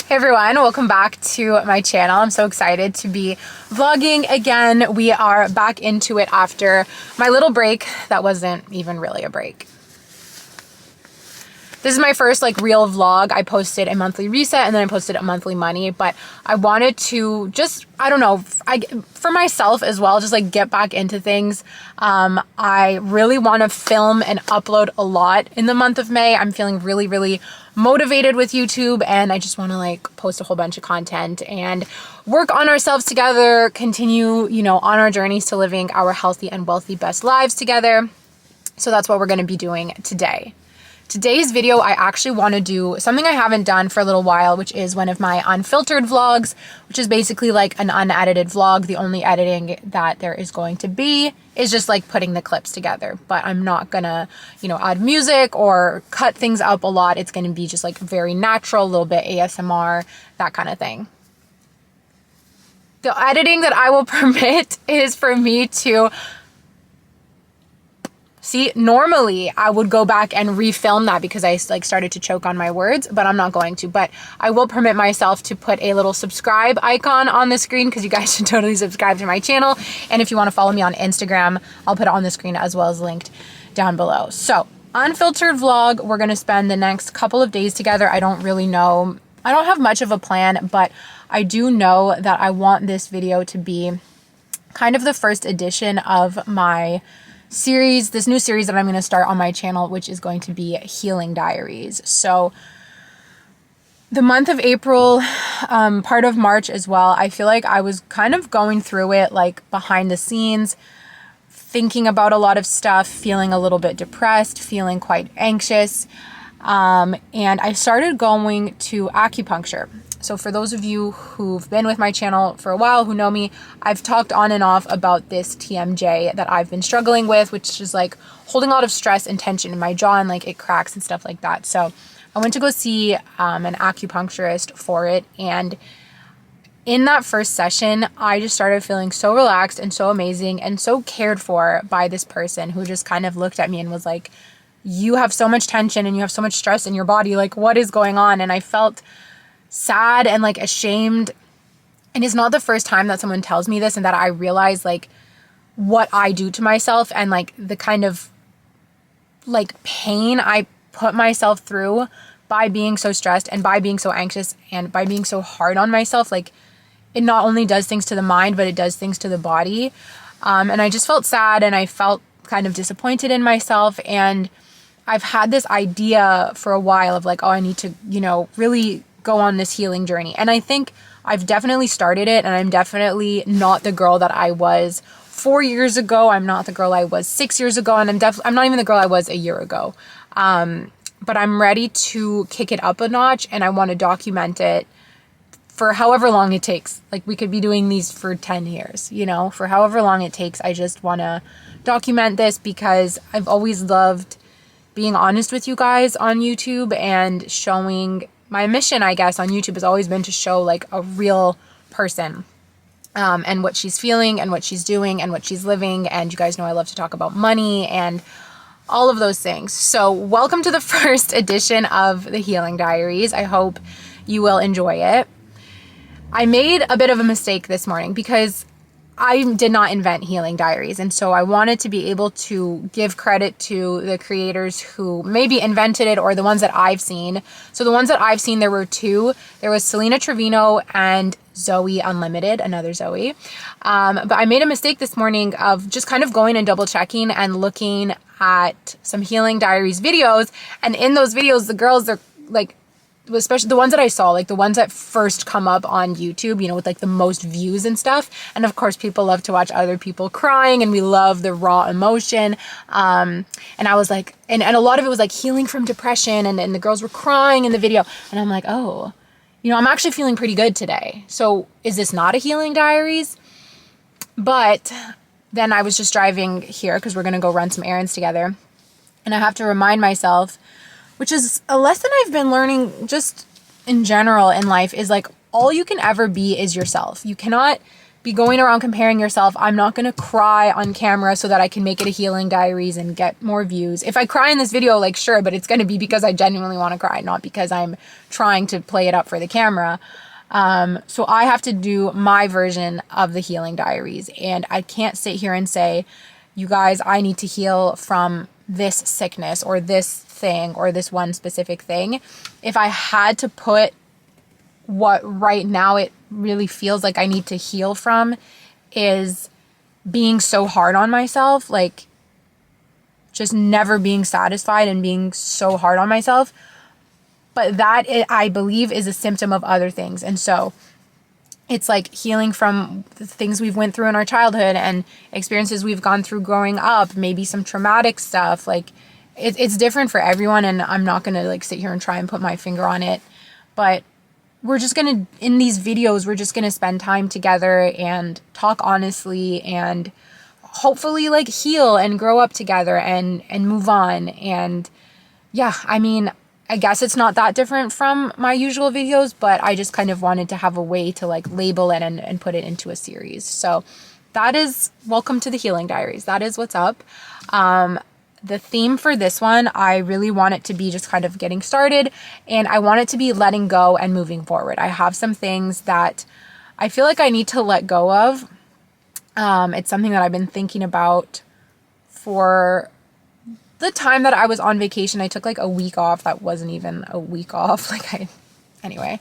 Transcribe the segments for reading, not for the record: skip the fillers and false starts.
Hey everyone, welcome back to my channel. I'm so excited to be vlogging again. We are back into it after my little break that wasn't even really a break. This is my first real vlog. I posted a monthly reset and then I posted a monthly money, but I wanted to just, I don't know, for myself as well, just get back into things. I really want to film and upload a lot in the month of May. I'm feeling really motivated with YouTube and I just want to post a whole bunch of content and work on ourselves together, continue, on our journeys to living our healthy and wealthy best lives together. So that's what we're going to be doing today. Today's video, I actually want to do something I haven't done for a little while, which is one of my unfiltered vlogs, which is basically an unedited vlog. The only editing that there is going to be is just putting the clips together, but I'm not gonna, add music or cut things up a lot. It's gonna be just very natural, a little bit ASMR, that kind of thing. The editing that I will permit is for me to see, normally I would go back and refilm that because I started to choke on my words, but I'm not going to. But I will permit myself to put a little subscribe icon on the screen because you guys should totally subscribe to my channel. And if you want to follow me on Instagram, I'll put it on the screen as well as linked down below. So, unfiltered vlog, we're going to spend the next couple of days together. I don't really know. I don't have much of a plan, but I do know that I want this video to be kind of the first edition of my series, this new series that I'm going to start on my channel, which is going to be Healing Diaries. So the month of April, part of March as well, I feel like I was kind of going through it behind the scenes, thinking about a lot of stuff, feeling a little bit depressed, feeling quite anxious. And I started going to acupuncture. So for those of you who've been with my channel for a while, who know me, I've talked on and off about this TMJ that I've been struggling with, which is holding a lot of stress and tension in my jaw and it cracks and stuff like that. So I went to go see an acupuncturist for it. And in that first session, I just started feeling so relaxed and so amazing and so cared for by this person who just kind of looked at me and was like, you have so much tension and you have so much stress in your body. What is going on? And I felt sad and ashamed. And it's not the first time that someone tells me this and that I realize what I do to myself and the kind of pain I put myself through by being so stressed and by being so anxious and by being so hard on myself. It not only does things to the mind, but it does things to the body. And I just felt sad and I felt kind of disappointed in myself. And I've had this idea for a while of oh, I need to, really go on this healing journey. And I think I've definitely started it, and I'm definitely not the girl that I was 4 years ago. I'm not the girl I was 6 years ago, and I'm not even the girl I was a year ago. But I'm ready to kick it up a notch, and I want to document it for however long it takes. We could be doing these for 10 years, for however long it takes. I just want to document this because I've always loved being honest with you guys on YouTube and showing. My mission, I guess, on YouTube has always been to show a real person and what she's feeling and what she's doing and what she's living. And you guys know I love to talk about money and all of those things. So welcome to the first edition of the Healing Diaries. I hope you will enjoy it. I made a bit of a mistake this morning because I did not invent Healing Diaries. And so I wanted to be able to give credit to the creators who maybe invented it or the ones that I've seen. So the ones that I've seen, there were two. There was Selena Trevino and Zoe Unlimited, another Zoe. But I made a mistake this morning of just kind of going and double checking and looking at some Healing Diaries videos. And in those videos, the girls are especially the ones that I saw, the ones that first come up on YouTube, with the most views and stuff. And of course, people love to watch other people crying and we love the raw emotion. And I was and a lot of it was healing from depression and the girls were crying in the video. And I'm oh, I'm actually feeling pretty good today. So is this not a Healing Diaries? But then I was just driving here because we're going to go run some errands together. And I have to remind myself, which is a lesson I've been learning just in general in life, is all you can ever be is yourself. You cannot be going around comparing yourself. I'm not going to cry on camera so that I can make it a healing diaries and get more views. If I cry in this video, like, sure, but it's going to be because I genuinely want to cry, not because I'm trying to play it up for the camera. So I have to do my version of the healing diaries, and I can't sit here and say, you guys, I need to heal from this sickness or this thing or this one specific thing. If I had to put what right now it really feels like I need to heal from is being so hard on myself, like just never being satisfied and being so hard on myself. But that, I believe, is a symptom of other things. And so it's like healing from the things we've went through in our childhood and experiences we've gone through growing up, maybe some traumatic stuff. Like it's different for everyone, and I'm not going to like sit here and try and put my finger on it. But we're just going to, in these videos, we're just going to spend time together and talk honestly and hopefully like heal and grow up together and move on. And yeah, I mean, I guess it's not that different from my usual videos, but I just kind of wanted to have a way to like label it and put it into a series. So that is welcome to the healing diaries. That is what's up. The theme for this one, I really want it to be just kind of getting started, and I want it to be letting go and moving forward. I have some things that I feel like I need to let go of. It's something that I've been thinking about for the time that I was on vacation. I took like a week off. That wasn't even a week off. Anyway,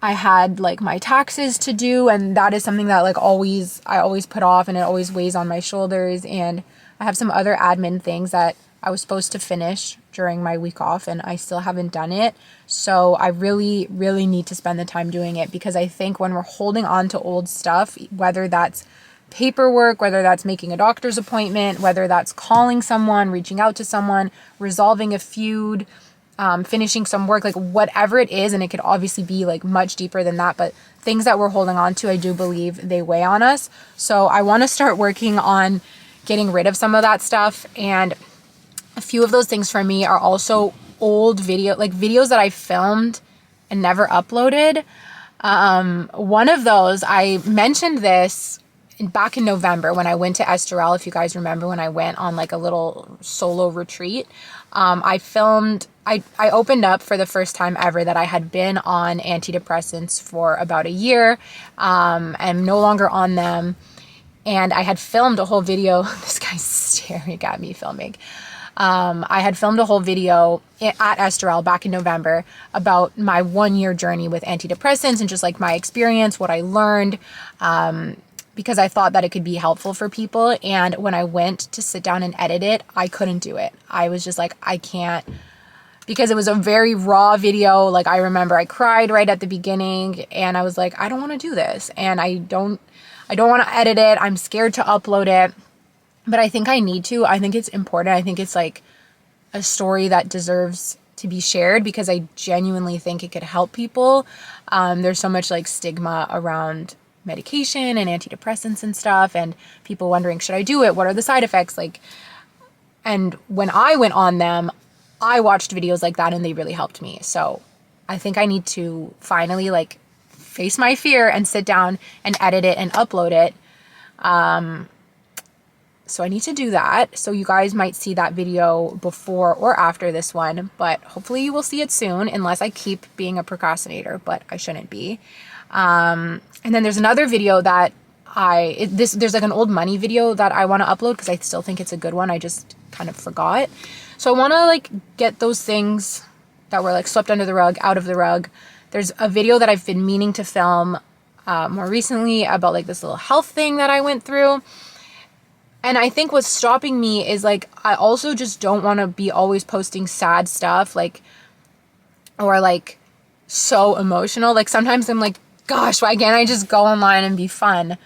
I had like my taxes to do, and that is something that like I always put off, and it always weighs on my shoulders. And I have some other admin things that I was supposed to finish during my week off, and I still haven't done it. So I really, really need to spend the time doing it, because I think when we're holding on to old stuff, whether that's paperwork, whether that's making a doctor's appointment, whether that's calling someone, reaching out to someone, resolving a feud, finishing some work, like whatever it is, and it could obviously be like much deeper than that, but things that we're holding on to, I do believe they weigh on us. So I want to start working on getting rid of some of that stuff. And a few of those things for me are also old videos that I filmed and never uploaded. One of those, I mentioned this back in November when I went to Estoril. If you guys remember, when I went on like a little solo retreat, I opened up for the first time ever that I had been on antidepressants for about a year. I'm no longer on them. And I had filmed a whole video. This guy's staring at me filming. I had filmed a whole video at Estoril back in November about my 1-year journey with antidepressants and just like my experience, what I learned, because I thought that it could be helpful for people. And when I went to sit down and edit it, I couldn't do it. I was just like, I can't, because it was a very raw video. Like I remember I cried right at the beginning, and I was like, I don't want to do this. And I don't want to edit it. I'm scared to upload it, but I think I need to. I think it's important. I think it's like a story that deserves to be shared, because I genuinely think it could help people. There's so much like stigma around medication and antidepressants and stuff, and people wondering, should I do it? What are the side effects? And when I went on them, I watched videos like that, and they really helped me. So I think I need to finally like face my fear and sit down and edit it and upload it. So I need to do that. So you guys might see that video before or after this one, but hopefully you will see it soon, unless I keep being a procrastinator, but I shouldn't be. And then there's another video that there's like an old money video that I want to upload, because I still think it's a good one. I just kind of forgot. So I want to like get those things that were like swept under the rug out of the rug. There's a video that I've been meaning to film more recently about like this little health thing that I went through. And I think what's stopping me is like, I also just don't want to be always posting sad stuff, like, or like so emotional. Like sometimes I'm like, gosh, why can't I just go online and be fun?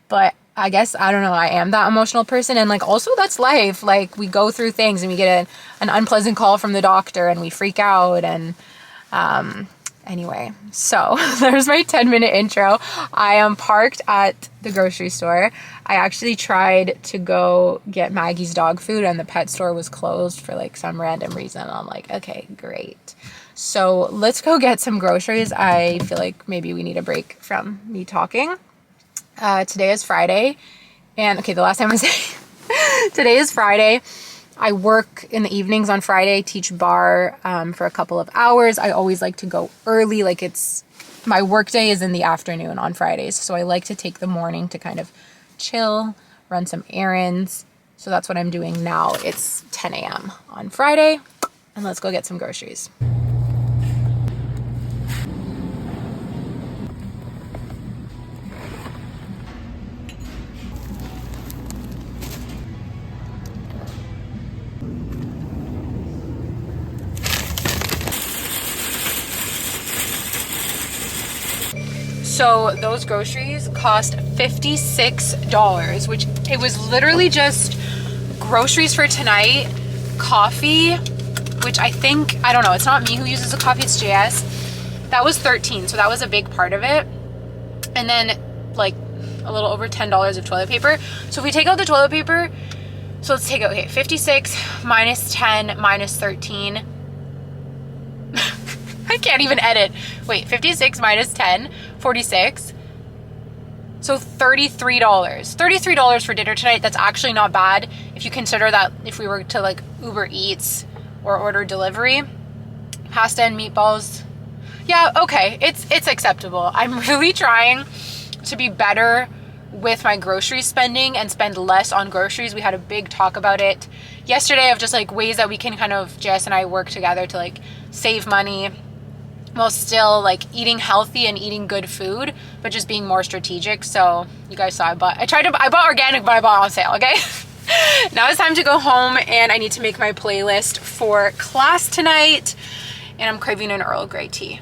But I guess, I don't know, I am that emotional person. And like, also that's life. Like we go through things, and we get an unpleasant call from the doctor, and we freak out. And anyway, so there's my 10-minute intro. I am parked at the grocery store. I actually tried to go get Maggie's dog food, and the pet store was closed for like some random reason. I'm like, okay, great. So let's go get some groceries. I feel like maybe we need a break from me talking. Today is Friday. And okay, the last time I say today is Friday. I work in the evenings on Friday, teach bar for a couple of hours. I always like to go early. Like my work day is in the afternoon on Fridays. So I like to take the morning to kind of chill, run some errands. So that's what I'm doing now. It's 10 a.m. on Friday, and let's go get some groceries. So those groceries cost $56, which it was literally just groceries for tonight, coffee, which I don't know, it's not me who uses the coffee, it's JS. That was $13, so that was a big part of it. And then like a little over $10 of toilet paper. So if we take out the toilet paper, so let's take out, okay, 56 minus 10 minus 13. I can't even edit. Wait, 56 minus 10, 46. So $33. $33 for dinner tonight. That's actually not bad if you consider that if we were to like Uber Eats or order delivery. Pasta and meatballs. Yeah, okay. It's acceptable. I'm really trying to be better with my grocery spending and spend less on groceries. We had a big talk about it yesterday of just like ways that we can kind of, Jess and I work together to like save money while still like eating healthy and eating good food, but just being more strategic. So you guys saw I bought organic, but I bought on sale, okay? Now it's time to go home and I need to make my playlist for class tonight, and I'm craving an Earl Grey tea.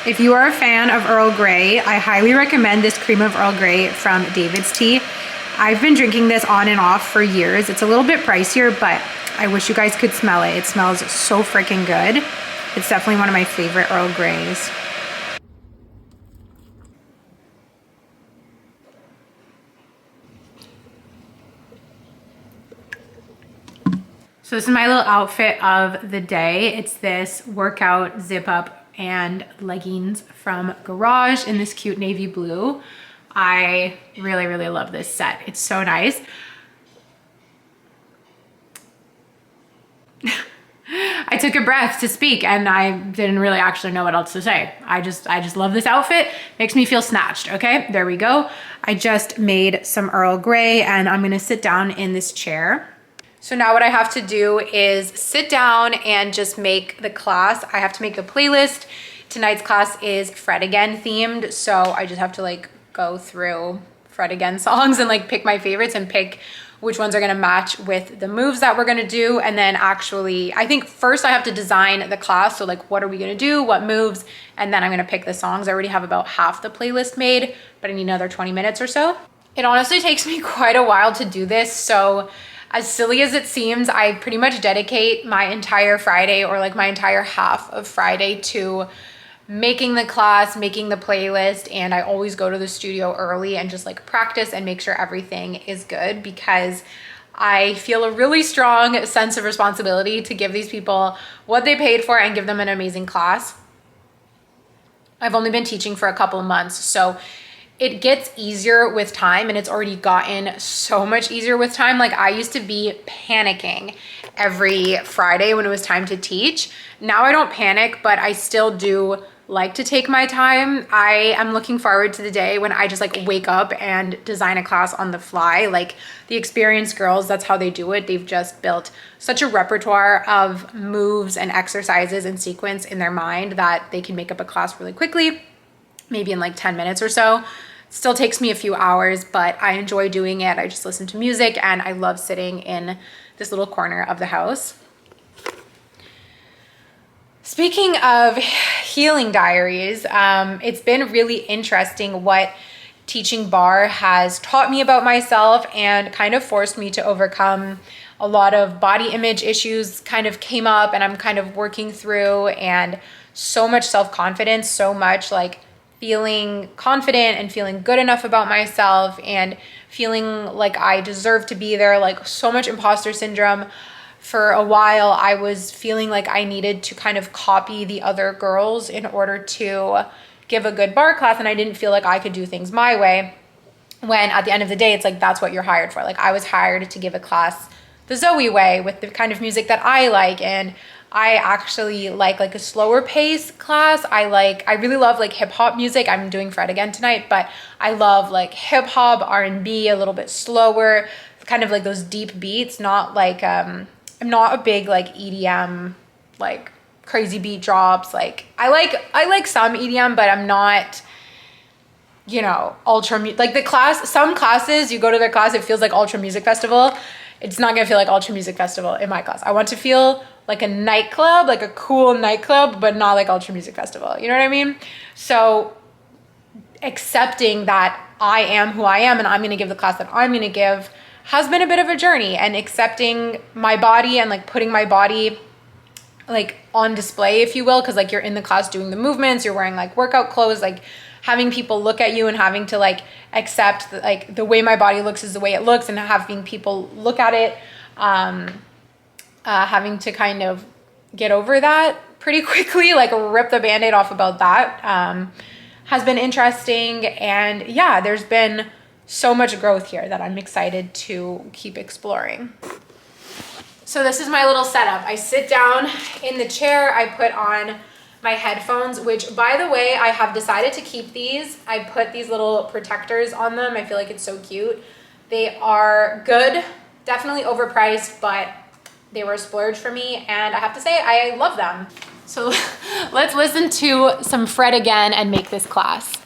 If you are a fan of Earl Grey, I highly recommend this cream of Earl Grey from David's Tea. I've been drinking this on and off for years. It's a little bit pricier, but I wish you guys could smell it. It smells so freaking good. It's definitely one of my favorite Earl Greys. So this is my little outfit of the day. It's this workout zip up and leggings from Garage in this cute navy blue. I really, really love this set. It's so nice. I took a breath to speak and I didn't really actually know what else to say. I just love this outfit. Makes me feel snatched, okay? There we go. I just made some Earl Grey and I'm gonna sit down in this chair. So now what I have to do is sit down and just make the class. I have to make the playlist. Tonight's class is Fred Again themed. So I just have to like go through Fred Again songs and like pick my favorites and pick which ones are gonna match with the moves that we're gonna do. And then actually, I think first I have to design the class. So like, what are we gonna do? What moves? And then I'm gonna pick the songs. I already have about half the playlist made, but I need another 20 minutes or so. It honestly takes me quite a while to do this. So as silly as it seems, I pretty much dedicate my entire Friday or like my entire half of Friday to making the class, making the playlist, and I always go to the studio early and just like practice and make sure everything is good because I feel a really strong sense of responsibility to give these people what they paid for and give them an amazing class. I've only been teaching for a couple of months, so it gets easier with time, and it's already gotten so much easier with time. Like I used to be panicking every Friday when it was time to teach. Now I don't panic, but I still do like to take my time. I am looking forward to the day when I just like wake up and design a class on the fly. Like the experienced girls, that's how they do it. They've just built such a repertoire of moves and exercises and sequence in their mind that they can make up a class really quickly, maybe in like 10 minutes or so. Still takes me a few hours, but I enjoy doing it. I just listen to music and I love sitting in this little corner of the house. Speaking of healing diaries, it's been really interesting what teaching barre has taught me about myself and kind of forced me to overcome a lot of body image issues kind of came up and I'm kind of working through, and so much self-confidence, so much like feeling confident and feeling good enough about myself and feeling like I deserve to be there, like so much imposter syndrome. For a while, I was feeling like I needed to kind of copy the other girls in order to give a good barre class, and I didn't feel like I could do things my way, when at the end of the day, it's like that's what you're hired for. Like I was hired to give a class the Zoe way with the kind of music that I like, and I actually like a slower pace class. I really love like hip hop music. I'm doing Fred again tonight, but I love like hip hop, R&B, a little bit slower, kind of like those deep beats, not like, I'm not a big like EDM, like crazy beat drops. Like I like some EDM, but I'm not, you know, like the class, some classes you go to their class, it feels like Ultra Music Festival. It's not gonna feel like Ultra Music Festival in my class. I want to feel like a nightclub, like a cool nightclub, but not like Ultra Music Festival. You know what I mean? So accepting that I am who I am and I'm gonna give the class that I'm gonna give has been a bit of a journey, and accepting my body and like putting my body like on display, if you will, because like you're in the class doing the movements, you're wearing like workout clothes, like having people look at you and having to like accept that like the way my body looks is the way it looks, and having people look at it, having to kind of get over that pretty quickly, like rip the band-aid off about that, has been interesting. And yeah, there's been so much growth here that I'm excited to keep exploring. So this is my little setup. I sit down in the chair, I put on my headphones, which by the way, I have decided to keep these. I put these little protectors on them. I feel like it's so cute. They are good, definitely overpriced, but they were a splurge for me, and I have to say I love them. So let's listen to some Fred again and make this class.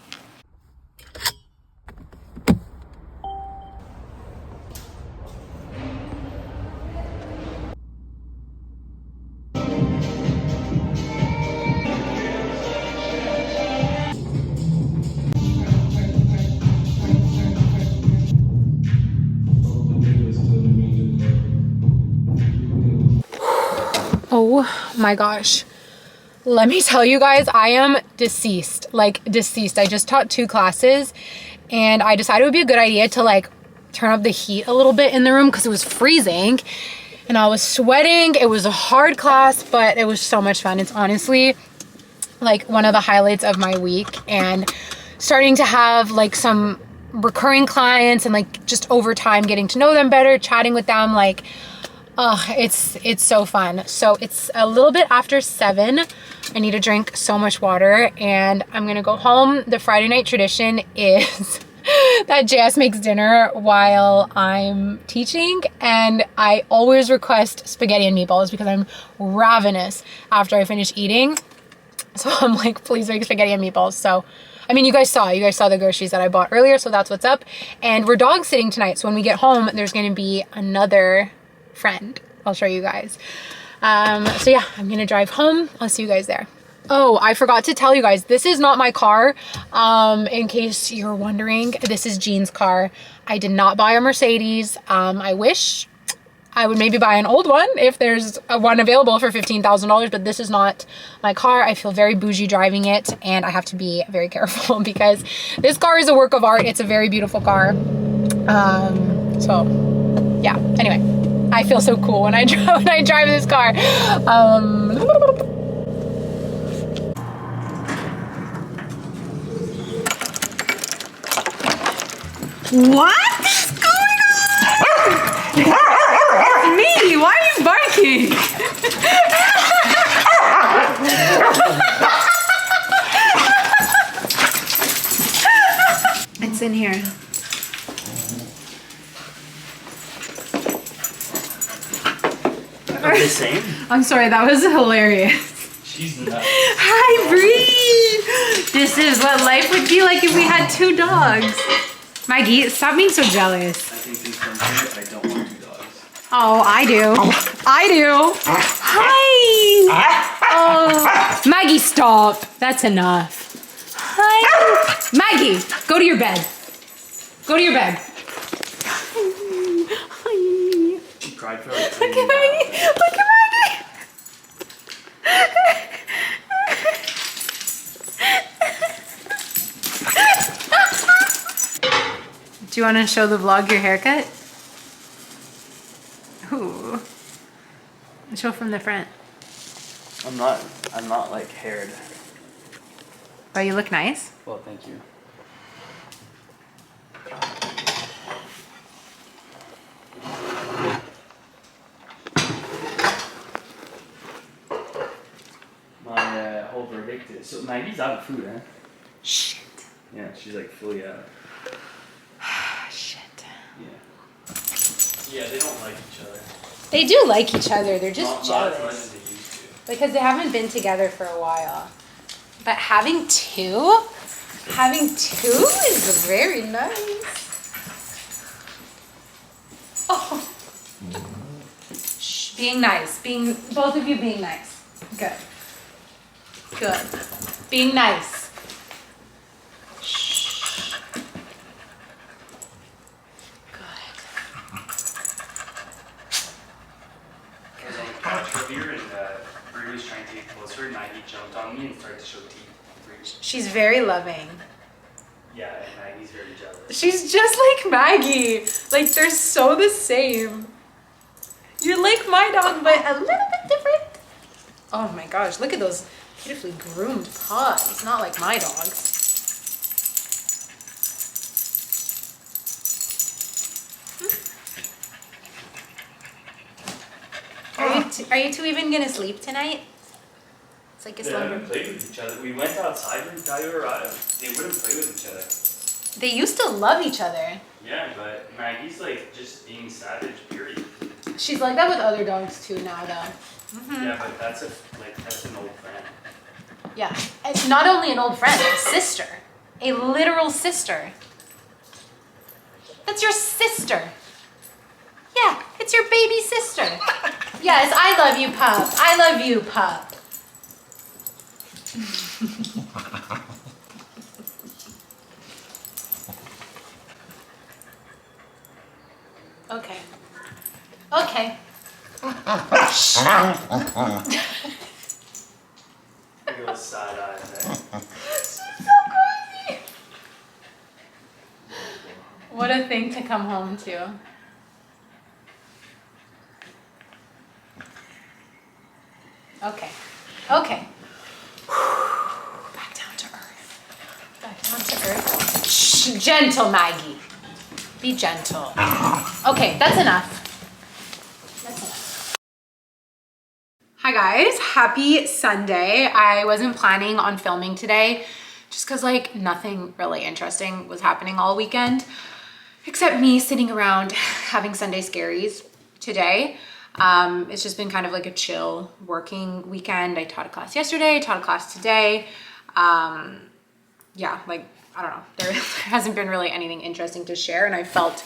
Oh my gosh. Let me tell you guys, I am deceased, like deceased. I just taught 2 classes and I decided it would be a good idea to like turn up the heat a little bit in the room because it was freezing and I was sweating. It was a hard class, but it was so much fun. It's honestly like one of the highlights of my week, and starting to have like some recurring clients and like just over time getting to know them better, chatting with them, like it's so fun. So it's a little bit after 7. I need to drink so much water and I'm gonna go home. The Friday night tradition is that JS makes dinner while I'm teaching, and I always request spaghetti and meatballs because I'm ravenous after I finish eating. So I'm like, please make spaghetti and meatballs. So I mean, you guys saw the groceries that I bought earlier, so that's what's up. And we're dog sitting tonight, so when we get home there's gonna be another friend. I'll show you guys. So yeah, I'm gonna drive home. I'll see you guys there. Oh, I forgot to tell you guys, this is not my car. In case you're wondering, this is Jean's car. I did not buy a Mercedes. I wish I would maybe buy an old one if there's one available for $15,000, but this is not my car. I feel very bougie driving it, and I have to be very careful because this car is a work of art. It's a very beautiful car. So yeah, anyway. I feel so cool when I drive this car. What is going on? It's me. Why are you barking? It's in here. Are they the same? I'm sorry, that was hilarious. She's nuts. Hi, Bree! This is what life would be like if we had 2 dogs. Maggie, stop being so jealous. I think these from here, I don't want 2 dogs. Oh, I do. I do. Hi! Oh, Maggie, stop. That's enough. Hi. Maggie, go to your bed. Go to your bed. She cried for like 3 Look at minutes. Maggie. Look at Maggie. Do you want to show the vlog your haircut? Ooh. Show from the front. I'm not like haired. But you look nice. Well, thank you. My whole verdict is, so Maggie's out of food, eh? Shit. Yeah, she's like fully out. Shit. Yeah. Yeah, they don't like each other. They do like each other. They're just Not as much jealous. as they used to. Because they haven't been together for a while. But having two is very nice. Oh. Shh, being nice. Both of you being nice. Good. Good. Being nice. Shh. Good. I was on the couch earlier and Brie was trying to get closer and Maggie jumped on me and started to show teeth. She's very loving. Yeah, and Maggie's very jealous. She's just like Maggie. Like, they're so the same. You're like my dog, but a little bit different. Oh my gosh, look at those beautifully groomed paws. It's not like my dogs. Are you two even gonna sleep tonight? It's like a They slumber. haven't played with each other. We went outside when Tayo arrived. They wouldn't play with each other. They used to love each other. Yeah, but Maggie's like just being savage, period. She's like that with other dogs too now, though. Yeah, but that's an old friend. Yeah, it's not only an old friend, a sister. A literal sister. That's your sister. Yeah, it's your baby sister. Yes, I love you, pup. I love you, pup. Okay. Okay. Look at those side eyes there. What a thing to come home to. Okay. Okay. Back down to earth. Back down to earth. Shh, gentle, Maggie. Be gentle. Okay, that's enough. That's enough. Hi guys, happy Sunday. I wasn't planning on filming today just because like nothing really interesting was happening all weekend except me sitting around having Sunday scaries today. It's just been kind of like a chill working weekend. I taught a class yesterday, taught a class today. Yeah, like, I don't know. There hasn't been really anything interesting to share and I felt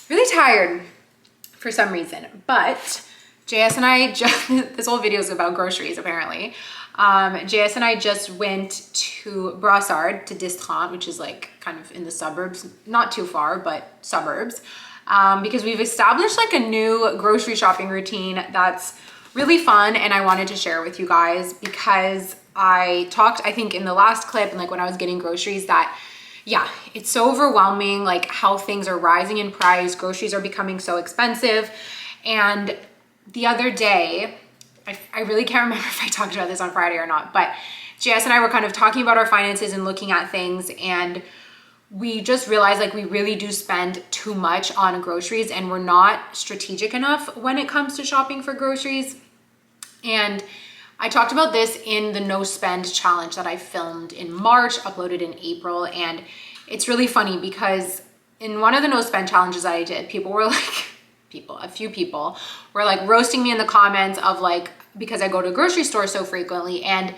really tired for some reason. But JS and I just, this whole video is about groceries apparently. JS and I just went to Brassard, to Distrant, which is like kind of in the suburbs, not too far, but suburbs. Because we've established like a new grocery shopping routine that's really fun and I wanted to share with you guys because I talked, I think in the last clip and like when I was getting groceries that, yeah, it's so overwhelming, like how things are rising in price, groceries are becoming so expensive. And the other day, I really can't remember if I talked about this on Friday or not, but JS and I were kind of talking about our finances and looking at things and we just realized like we really do spend too much on groceries and we're not strategic enough when it comes to shopping for groceries. And I talked about this in the no spend challenge that I filmed in March, uploaded in April. And it's really funny because in one of the no spend challenges that I did, people were like, a few people were like roasting me in the comments of like, because I go to a grocery store so frequently. And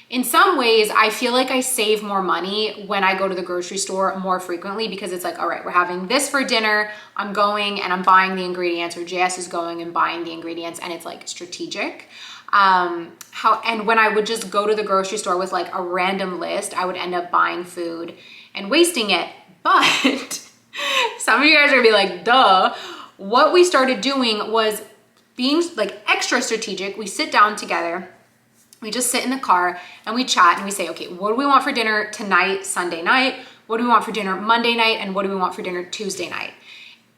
in some ways, I feel like I save more money when I go to the grocery store more frequently because it's like, all right, we're having this for dinner. I'm going and I'm buying the ingredients, or JS is going and buying the ingredients, and it's like strategic. And when I would just go to the grocery store with like a random list, I would end up buying food and wasting it. But Some of you guys are gonna be like, duh. What we started doing was being like extra strategic. We sit down together, we just sit in the car and we chat and we say, okay, what do we want for dinner tonight, Sunday night? What do we want for dinner Monday night? And what do we want for dinner Tuesday night?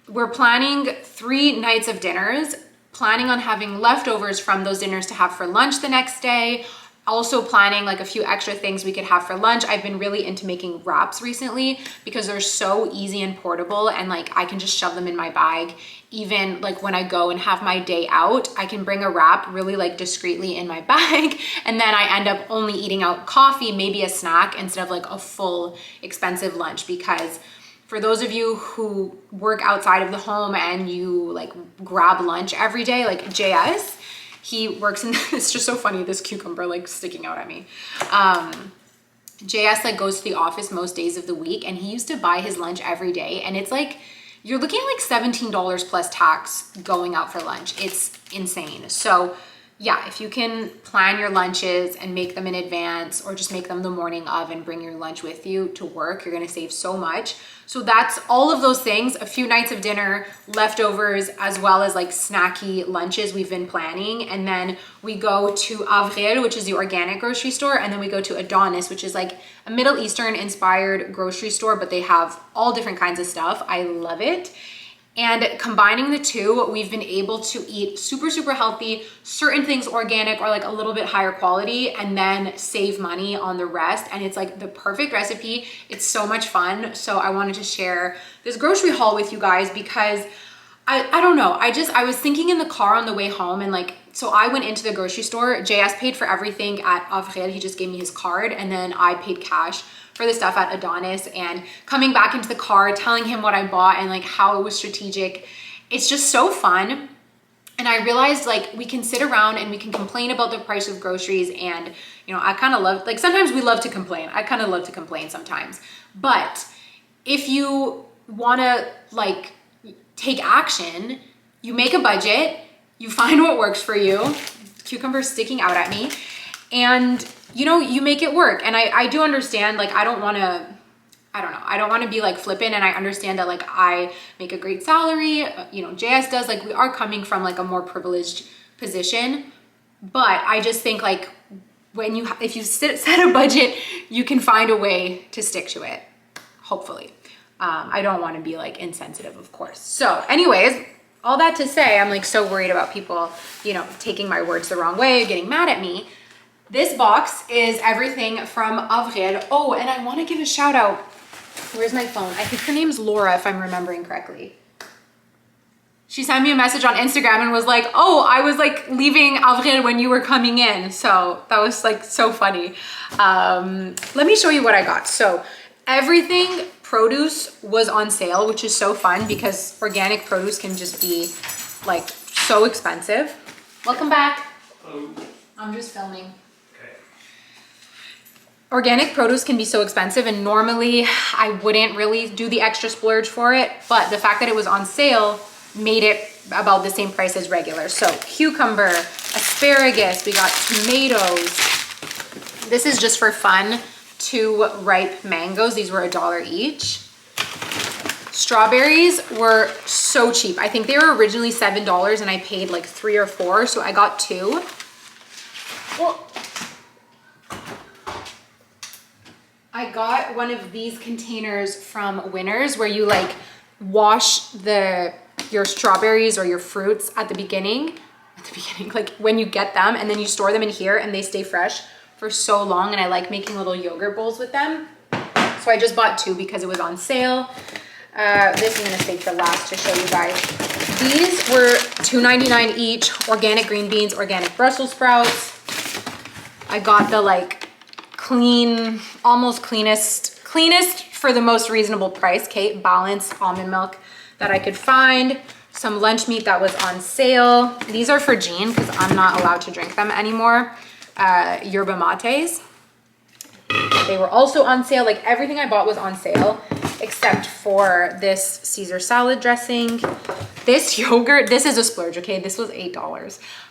We're planning 3 nights of dinners, planning on having leftovers from those dinners to have for lunch the next day. Also planning like a few extra things we could have for lunch. I've been really into making wraps recently because they're so easy and portable, and like I can just shove them in my bag. Even like when I go and have my day out, I can bring a wrap really like discreetly in my bag, and then I end up only eating out coffee, maybe a snack, instead of like a full expensive lunch. Because for those of you who work outside of the home and you like grab lunch every day, like JS, he works in, it's just so funny, this cucumber like sticking out at me. JS like goes to the office most days of the week, and he used to buy his lunch every day, and it's like, you're looking at like $17 plus tax going out for lunch. It's insane. So yeah, if you can plan your lunches and make them in advance, or just make them the morning of and bring your lunch with you to work, you're gonna save so much. So that's all of those things, a few nights of dinner, leftovers, as well as like snacky lunches we've been planning. And then we go to Avril, which is the organic grocery store. And then we go to Adonis, which is like a Middle Eastern inspired grocery store, but they have all different kinds of stuff. I love it. And combining the two, we've been able to eat super, super healthy, certain things organic or like a little bit higher quality, and then save money on the rest. And it's like the perfect recipe. It's so much fun. So I wanted to share this grocery haul with you guys because I don't know. I was thinking in the car on the way home, and like, so I went into the grocery store. JS paid for everything at Avril. He just gave me his card, and then I paid cash for the stuff at Adonis. And coming back into the car, telling him what I bought and like how it was strategic, it's just so fun. And I realized like we can sit around and we can complain about the price of groceries, and you know, I kind of love, like sometimes we love to complain. I kind of love to complain sometimes. But if you want to like take action, you make a budget, you find what works for you. Cucumber's sticking out at me. And you know, you make it work. And I do understand, like, I don't want to be like flippant, and I understand that like I make a great salary, you know, JS does, like we are coming from like a more privileged position. But I just think like if you set a budget, you can find a way to stick to it, hopefully. I don't want to be like insensitive, of course. So anyways, all that to say, I'm like so worried about people, you know, taking my words the wrong way, getting mad at me. This box is everything from Avril. Oh, and I want to give a shout out. Where's my phone? I think her name's Laura, if I'm remembering correctly. She sent me a message on Instagram and was like, oh, I was like leaving Avril when you were coming in. So that was like so funny. Let me show you what I got. So everything produce was on sale, which is so fun because organic produce can just be like so expensive. Welcome back. Hello. I'm just filming. Organic produce can be so expensive, and normally I wouldn't really do the extra splurge for it, but the fact that it was on sale made it about the same price as regular. So cucumber, asparagus, we got tomatoes. This is just for fun, 2 ripe mangoes. These were $1 each. Strawberries were so cheap. I think they were originally $7 and I paid like 3 or 4, so I got 2. Well, I got one of these containers from Winners where you like wash your strawberries or your fruits at the beginning, like when you get them, and then you store them in here and they stay fresh for so long. And I like making little yogurt bowls with them. So I just bought 2 because it was on sale. This I'm gonna save for last to show you guys. These were $2.99 each, organic green beans, organic Brussels sprouts. I got the like clean, almost cleanest for the most reasonable price, Kate, balanced almond milk that I could find. Some lunch meat that was on sale. These are for Jean because I'm not allowed to drink them anymore. Yerba mates. They were also on sale. Like everything I bought was on sale except for this Caesar salad dressing. This yogurt, this is a splurge, okay? This was $8,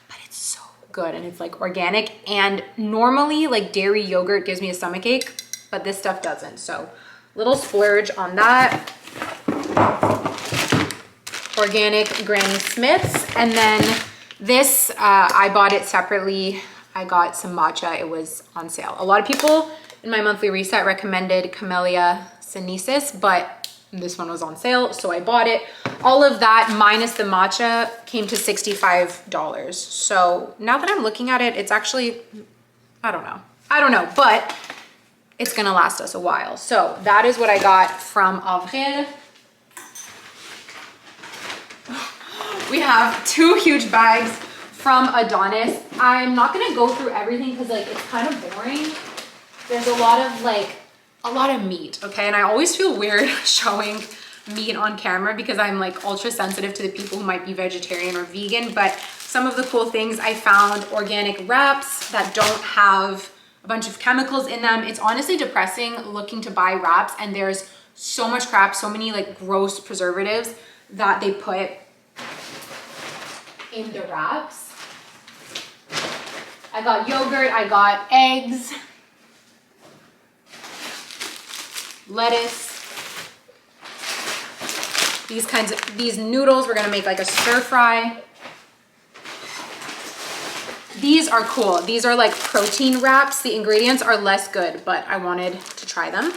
but it's so good and it's like organic. And normally like dairy yogurt gives me a stomachache, but this stuff doesn't. So little splurge on that. organic Granny Smiths. And then this, I bought it separately. I got some matcha. It was on sale. A lot of people in my monthly reset recommended Camellia sinensis, but this one was on sale, so I bought it. All of that minus the matcha came to $65. So now that I'm looking at it, it's actually, I don't know, but it's gonna last us a while. So that is what I got from Avril. We have 2 huge bags from Adonis. I'm not gonna go through everything because like it's kind of boring. There's a lot of meat, okay? And I always feel weird showing meat on camera because I'm like ultra sensitive to the people who might be vegetarian or vegan. But some of the cool things, I found organic wraps that don't have a bunch of chemicals in them. It's honestly depressing looking to buy wraps and there's so much crap, so many like gross preservatives that they put in the wraps. I got yogurt, I got eggs, lettuce, these noodles. We're gonna make like a stir fry. These are cool. These are like protein wraps. The ingredients are less good, but I wanted to try them.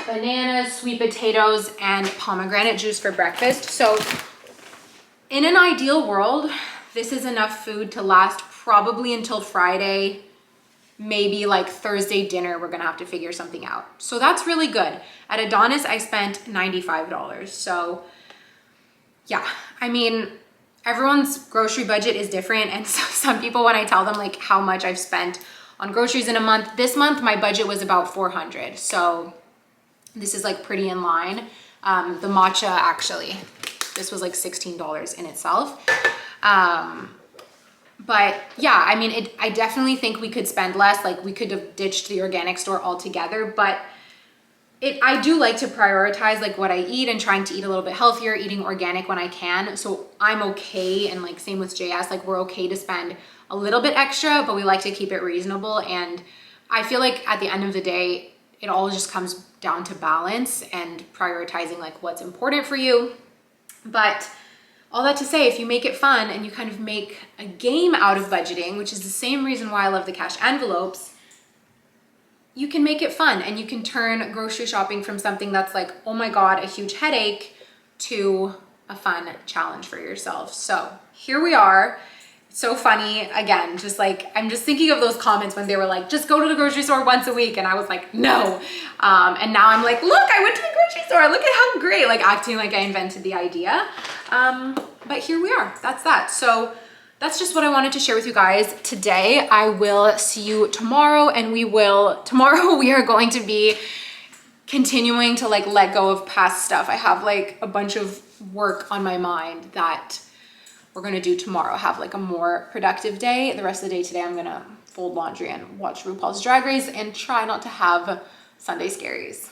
Bananas, sweet potatoes, and pomegranate juice for breakfast. So in an ideal world, this is enough food to last probably until Friday, maybe like Thursday dinner. We're gonna have to figure something out. So that's really good. At Adonis, I spent $95. So yeah, I mean, everyone's grocery budget is different. And so some people, when I tell them like how much I've spent on groceries in a month, this month my budget was about $400. So this is like pretty in line. The matcha actually, this was like $16 in itself. But yeah, I mean, I definitely think we could spend less. Like we could have ditched the organic store altogether, but I do like to prioritize like what I eat and trying to eat a little bit healthier, eating organic when I can. So I'm okay. And like same with JS, like we're okay to spend a little bit extra, but we like to keep it reasonable. And I feel like at the end of the day, it all just comes down to balance and prioritizing like what's important for you. But all that to say, if you make it fun and you kind of make a game out of budgeting, which is the same reason why I love the cash envelopes, you can make it fun and you can turn grocery shopping from something that's like, oh my God, a huge headache, to a fun challenge for yourself. So here we are. It's so funny. Again, just like, I'm just thinking of those comments when they were like, just go to the grocery store once a week. And I was like, no. And now I'm like, look, I went to the grocery store. Look at how great, like acting like I invented the idea. But here we are. That's that. So that's just what I wanted to share with you guys today. I will see you tomorrow, and tomorrow we are going to be continuing to like let go of past stuff. I have like a bunch of work on my mind that we're gonna do tomorrow. Have like a more productive day. The rest of the day today, I'm gonna fold laundry and watch RuPaul's Drag Race and try not to have Sunday scaries.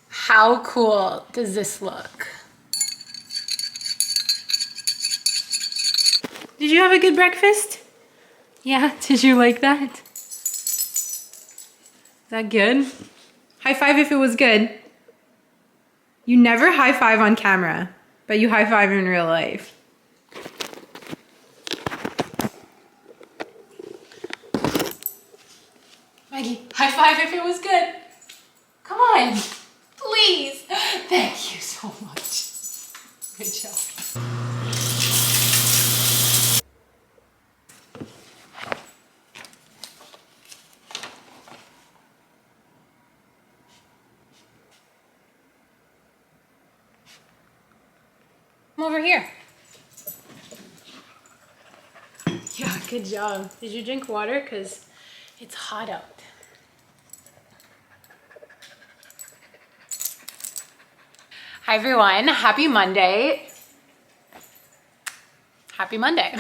How cool does this look? Did you have a good breakfast? Yeah, did you like that? Is that good? High five if it was good. You never high five on camera, but you high five in real life. Maggie, high five if it was good. Come on. Please. Thank you so much. Good job. Come over here. Yeah, good job. Did you drink water? Because it's hot out. Hi everyone, happy Monday. Happy Monday.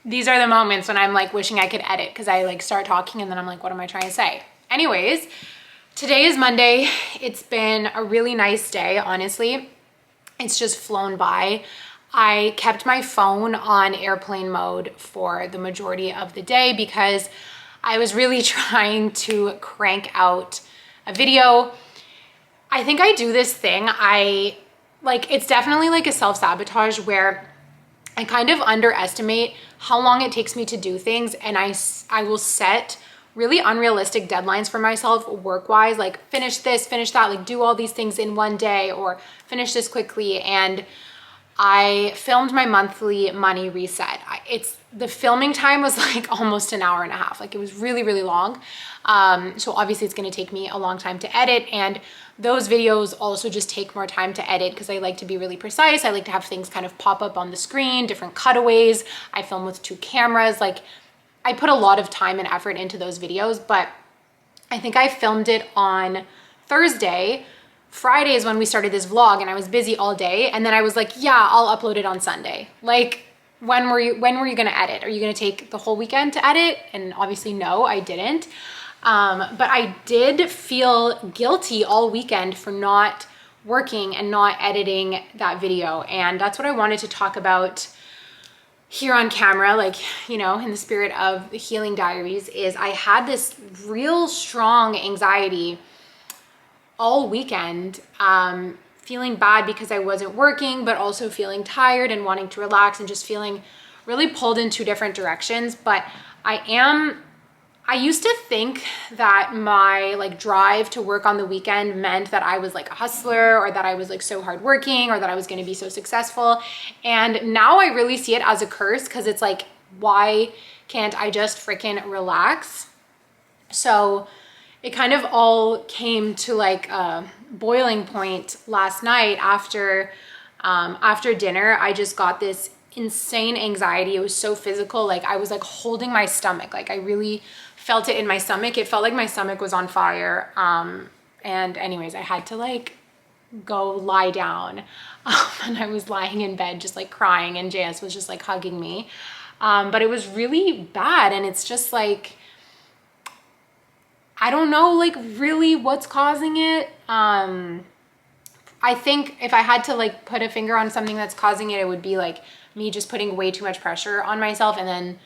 these are the moments when I'm like wishing I could edit because I like start talking and then I'm like, what am I trying to say? Anyways, today is Monday. It's been a really nice day, honestly. It's just flown by. I kept my phone on airplane mode for the majority of the day because I was really trying to crank out a video. I think I do this thing. It's definitely like a self-sabotage where I kind of underestimate how long it takes me to do things, and I will set really unrealistic deadlines for myself work-wise, like finish this, finish that, like do all these things in one day or finish this quickly. And I filmed my monthly money reset. The filming time was like almost an hour and a half. Like it was really, really long. So obviously it's gonna take me a long time to edit, and those videos also just take more time to edit because I like to be really precise. I like to have things kind of pop up on the screen, different cutaways. I film with 2 cameras. Like I put a lot of time and effort into those videos, but I think I filmed it on Thursday. Friday is when we started this vlog, and I was busy all day. And then I was like, yeah, I'll upload it on Sunday. Like, when were you gonna edit? Are you gonna take the whole weekend to edit? And obviously no, I didn't. But I did feel guilty all weekend for not working and not editing that video. And that's what I wanted to talk about here on camera, like, you know, in the spirit of the healing diaries, is I had this real strong anxiety all weekend, feeling bad because I wasn't working, but also feeling tired and wanting to relax and just feeling really pulled in 2 different directions. But I used to think that my like drive to work on the weekend meant that I was like a hustler, or that I was like so hardworking, or that I was going to be so successful. And now I really see it as a curse, because it's like, why can't I just freaking relax? So it kind of all came to like a boiling point last night after dinner. I just got this insane anxiety. It was so physical. Like I was like holding my stomach. Like I really felt it in my stomach. It felt like my stomach was on fire. And anyways, I had to like go lie down. And I was lying in bed just like crying, and JS was just like hugging me. But it was really bad. And it's just like, I don't know like really what's causing it. I think if I had to like put a finger on something that's causing it, it would be like me just putting way too much pressure on myself and then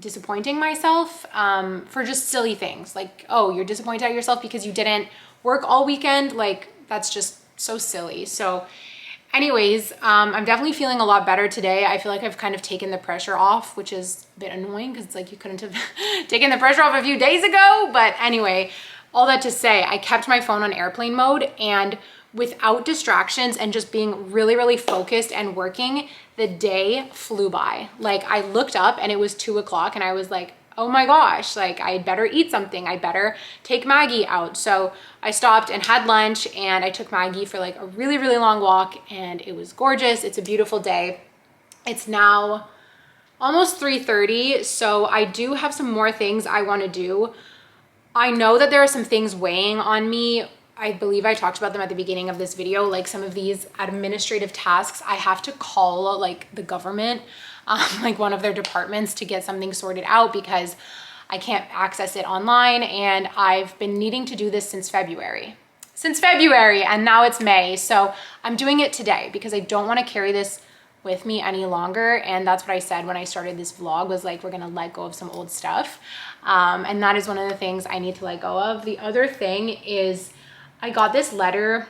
disappointing myself for just silly things. Like, oh, you're disappointed at yourself because you didn't work all weekend. Like that's just so silly. So anyways, I'm definitely feeling a lot better today. I feel like I've kind of taken the pressure off, which is a bit annoying because it's like you couldn't have taken the pressure off a few days ago. But anyway, all that to say, I kept my phone on airplane mode, and without distractions and just being really, really focused and working, the day flew by. Like I looked up and it was 2 o'clock, and I was like, oh my gosh, like I better eat something. I better take Maggie out. So I stopped and had lunch, and I took Maggie for like a really, really long walk, and it was gorgeous. It's a beautiful day. It's now almost 3:30. So I do have some more things I want to do. I know that there are some things weighing on me. I believe I talked about them at the beginning of this video, like some of these administrative tasks. I have to call like the government, like one of their departments, to get something sorted out because I can't access it online. And I've been needing to do this since February, and now it's May. So I'm doing it today because I don't want to carry this with me any longer. And that's what I said when I started this vlog, was like, we're going to let go of some old stuff. And that is one of the things I need to let go of. The other thing is, I got this letter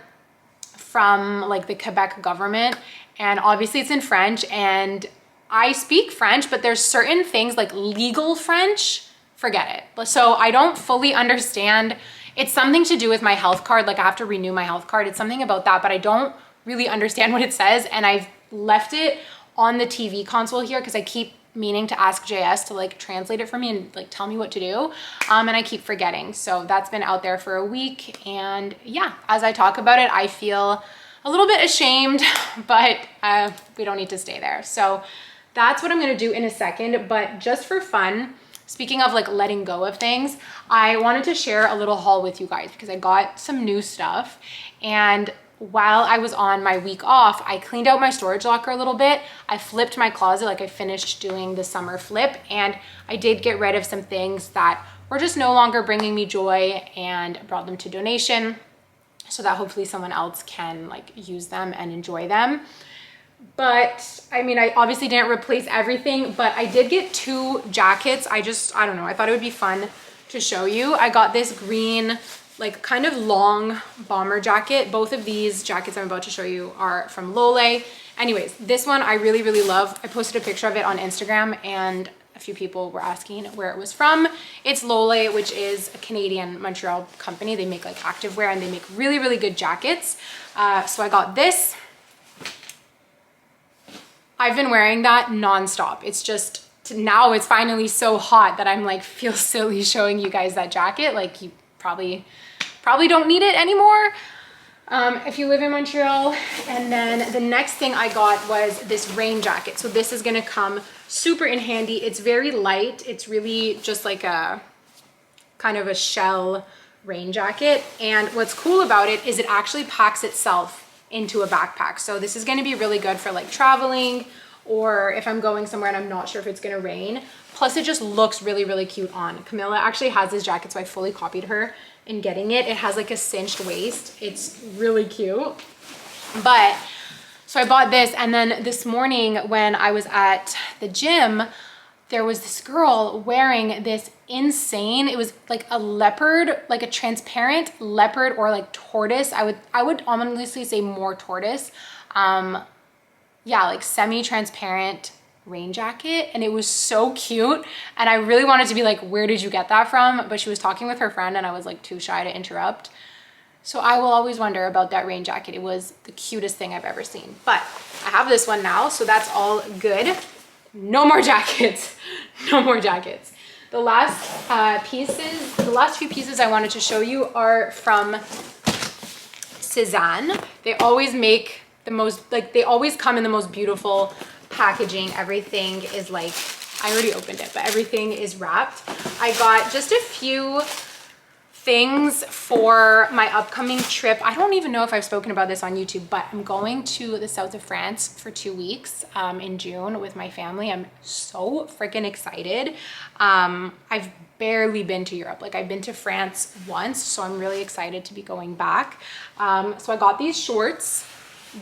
from like the Quebec government, and obviously it's in French, and I speak French, but there's certain things like legal French, forget it. So I don't fully understand. It's something to do with my health card. Like I have to renew my health card. It's something about that, but I don't really understand what it says. And I've left it on the TV console here because I keep meaning to ask JS to like translate it for me and like tell me what to do, and I keep forgetting. So that's been out there for a week, and yeah, as I talk about it, I feel a little bit ashamed, but we don't need to stay there. So that's what I'm gonna do in a second. But just for fun, speaking of like letting go of things, I wanted to share a little haul with you guys because I got some new stuff. And while I was on my week off, I cleaned out my storage locker a little bit. I flipped my closet, like I finished doing the summer flip, and I did get rid of some things that were just no longer bringing me joy and brought them to donation so that hopefully someone else can like use them and enjoy them. But I mean, I obviously didn't replace everything, but I did get 2 jackets. I don't know, I thought it would be fun to show you. I got this green, like kind of long bomber jacket. Both of these jackets I'm about to show you are from Lole. Anyways, this one I really, really love. I posted a picture of it on Instagram and a few people were asking where it was from. It's Lole, which is a Canadian Montreal company. They make like activewear and they make really, really good jackets. So I got this. I've been wearing that nonstop. It's just, now it's finally so hot that I'm like, feel silly showing you guys that jacket. Like you probably don't need it anymore if you live in Montreal. And then the next thing I got was this rain jacket. So this is gonna come super in handy. It's very light. It's really just like a kind of a shell rain jacket. And what's cool about it is it actually packs itself into a backpack. So this is gonna be really good for like traveling, or if I'm going somewhere and I'm not sure if it's gonna rain. Plus it just looks really, really cute on. Camilla actually has this jacket, so I fully copied her in getting it. It has like a cinched waist. It's really cute. But, so I bought this, and then this morning when I was at the gym, there was this girl wearing this insane, it was like a leopard, like a transparent leopard or like tortoise. I would honestly say more tortoise. Yeah, like semi-transparent rain jacket, and it was so cute. And I really wanted to be like, where did you get that from? But she was talking with her friend and I was like too shy to interrupt. So I will always wonder about that rain jacket. It was the cutest thing I've ever seen. But I have this one now, so that's all good. No more jackets. No more jackets. The last few pieces I wanted to show you are from Cezanne. They always make the most, like they always come in the most beautiful packaging. Everything is like, I already opened it, but everything is wrapped. I got just a few things for my upcoming trip. I don't even know if I've spoken about this on YouTube, but I'm going to the south of France for 2 weeks in June with my family. I'm so freaking excited. I've barely been to Europe. Like I've been to France once, so I'm really excited to be going back. So I got these shorts.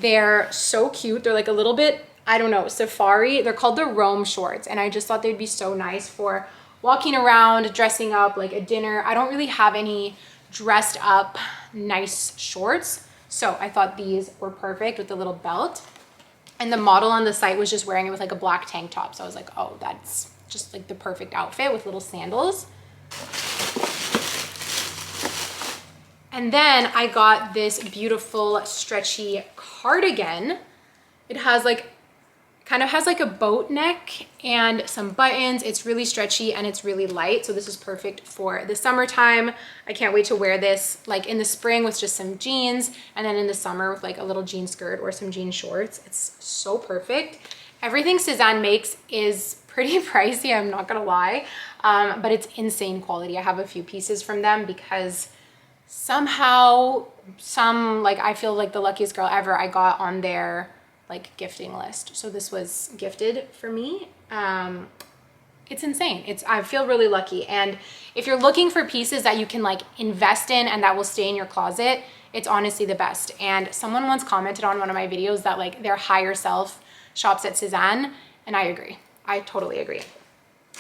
They're so cute. They're like a little bit, I don't know, safari. They're called the Rome shorts, and I just thought they'd be so nice for walking around, dressing up, like a dinner. I don't really have any dressed up nice shorts, so I thought these were perfect with the little belt. And the model on the site was just wearing it with like a black tank top, so I was like, oh, that's just like the perfect outfit with little sandals. And then I got this beautiful stretchy cardigan. It has like, kind of has like a boat neck and some buttons. It's really stretchy and it's really light. So this is perfect for the summertime. I can't wait to wear this like in the spring with just some jeans, and then in the summer with like a little jean skirt or some jean shorts. It's so perfect. Everything Cezanne makes is pretty pricey, I'm not gonna lie, but it's insane quality. I have a few pieces from them because somehow, I feel like the luckiest girl ever, I got on their like gifting list. So this was gifted for me. It's insane. I feel really lucky. And if you're looking for pieces that you can like invest in and that will stay in your closet, it's honestly the best. And someone once commented on one of my videos that like their higher self shops at Cezanne, and I agree. I totally agree.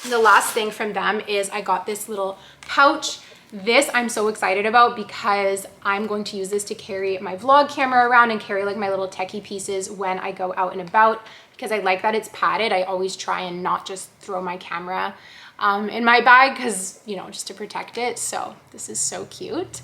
The last thing from them is I got this little pouch. This I'm so excited about because I'm going to use this to carry my vlog camera around and carry like my little techie pieces when I go out and about, because I like that it's padded. I always try and not just throw my camera in my bag because, you know, just to protect it. So this is so cute.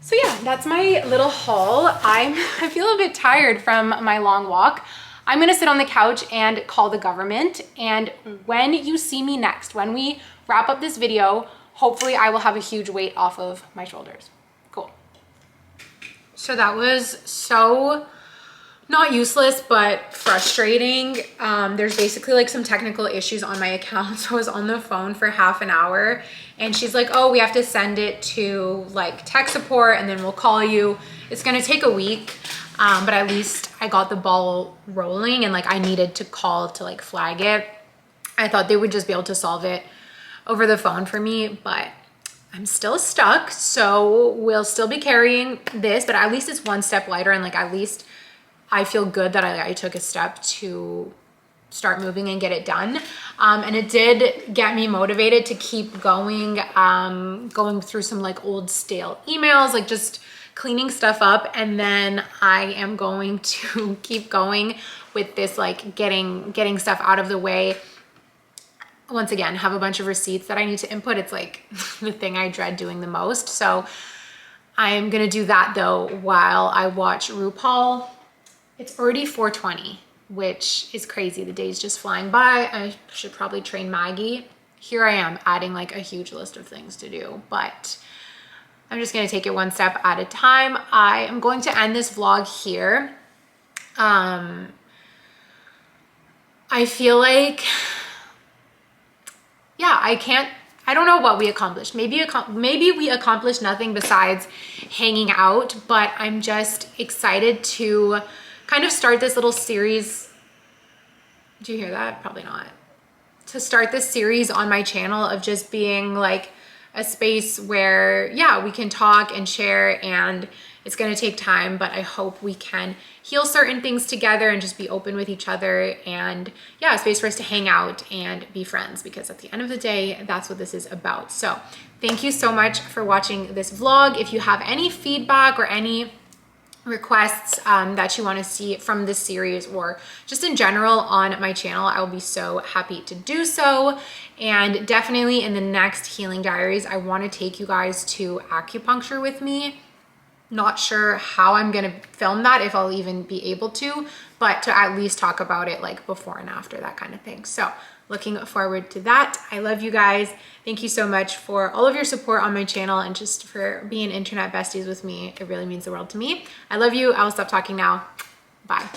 So yeah, that's my little haul. I feel a bit tired from my long walk. I'm gonna sit on the couch and call the government. And when you see me next, when we wrap up this video, hopefully I will have a huge weight off of my shoulders. Cool. So that was so not useless, but frustrating. There's basically like some technical issues on my account. So I was on the phone for half an hour and she's like, oh, we have to send it to like tech support and then we'll call you. It's gonna take a week, but at least I got the ball rolling and like I needed to call to like flag it. I thought they would just be able to solve it over the phone for me, but I'm still stuck. So we'll still be carrying this, but at least it's one step lighter and like at least I feel good that I took a step to start moving and get it done. And it did get me motivated to keep going, going through some like old stale emails, like just cleaning stuff up. And then I am going to keep going with this, like getting stuff out of the way. Once again, have a bunch of receipts that I need to input. It's like the thing I dread doing the most. So I'm gonna do that though while I watch RuPaul. It's already 4:20, which is crazy. The day's just flying by. I should probably train Maggie. Here I am adding like a huge list of things to do, but I'm just gonna take it one step at a time. I am going to end this vlog here. I feel like, yeah, I don't know what we accomplished. Maybe we accomplished nothing besides hanging out, but I'm just excited to kind of start this little series. Did you hear that? Probably not. To start this series on my channel of just being like a space where, yeah, we can talk and share, and it's gonna take time, but I hope we can heal certain things together and just be open with each other, and yeah, a space for us to hang out and be friends, because at the end of the day, that's what this is about. So thank you so much for watching this vlog. If you have any feedback or any requests that you want to see from this series or just in general on my channel, I will be so happy to do so. And definitely in the next healing diaries, I want to take you guys to acupuncture with me. Not sure how I'm gonna film that, if I'll even be able to, but to at least talk about it like before and after, that kind of thing. So looking forward to that. I love you guys. Thank you so much for all of your support on my channel and just for being internet besties with me. It really means the world to me. I love you. I will stop talking now. Bye.